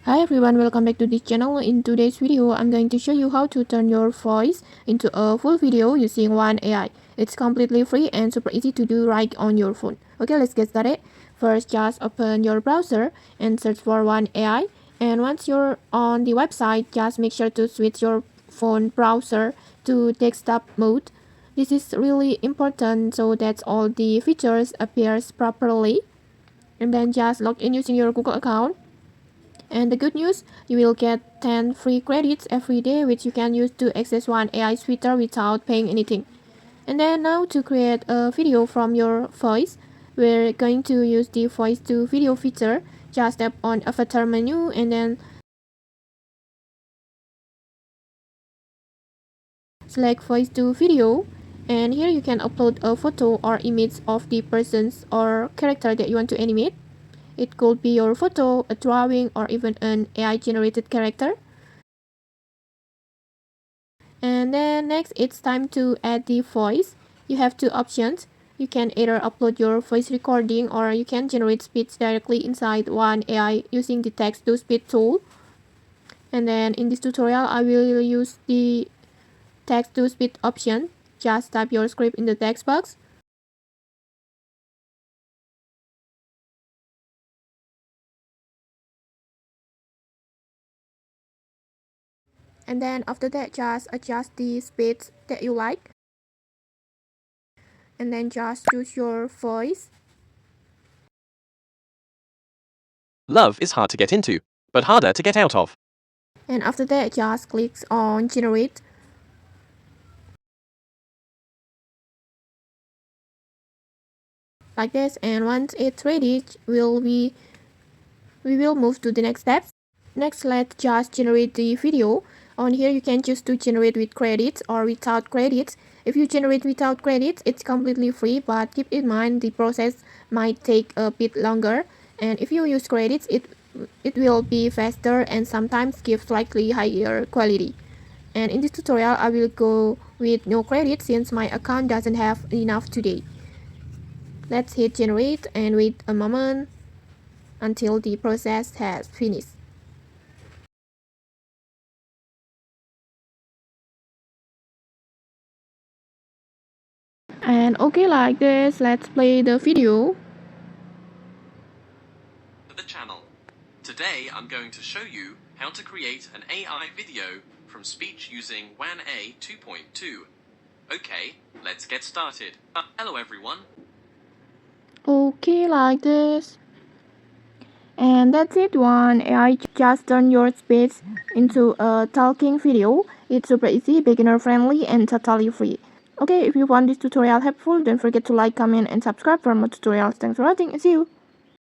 Hi everyone, welcome back to this channel. In today's video, I'm going to show you how to turn your voice into a full video using Wan AI. It's completely free and super easy to do right on your phone. Okay, let's get started. First, just open your browser and search for Wan AI. And once you're on the website, just make sure to switch your phone browser to desktop mode. This is really important so that all the features appears properly. And then just log in using your Google account. And the good news, you will get 10 free credits every day which you can use to access Wan AI Twitter without paying anything. And then now to create a video from your voice, we're going to use the voice to video feature. Just tap on avatar menu and then select voice to video. And here you can upload a photo or image of the persons or character that you want to animate. It could be your photo, a drawing, or even an AI generated character. And then next it's time to add the voice. You have two options. You can either upload your voice recording or you can generate speech directly inside Wan AI using the text to speech tool. And then in this tutorial I will use the text to speech option. Just type your script in the text box. And then after that just adjust the speed that you like. And then just choose your voice. Love is hard to get into, but harder to get out of. And after that just click on generate. Like this, and once it's ready we will move to the next step. Next, let's just generate the video. On here you can choose to generate with credits or without credits. If you generate without credits, it's completely free, but keep in mind the process might take a bit longer. And if you use credits, it will be faster and sometimes give slightly higher quality. And in this tutorial I will go with no credits since my account doesn't have enough today. Let's hit generate and wait a moment until the process has finished. And okay, like this, let's play the video. The channel. Today I'm going to show you how to create an AI video from speech using Wan AI 2.2. Okay, let's get started. Hello everyone. Okay, like this. And that's it, Wan AI just turn your speech into a talking video. It's super easy, beginner friendly, and totally free. Okay, if you found this tutorial helpful, don't forget to like, comment, and subscribe for more tutorials. Thanks for watching and see you.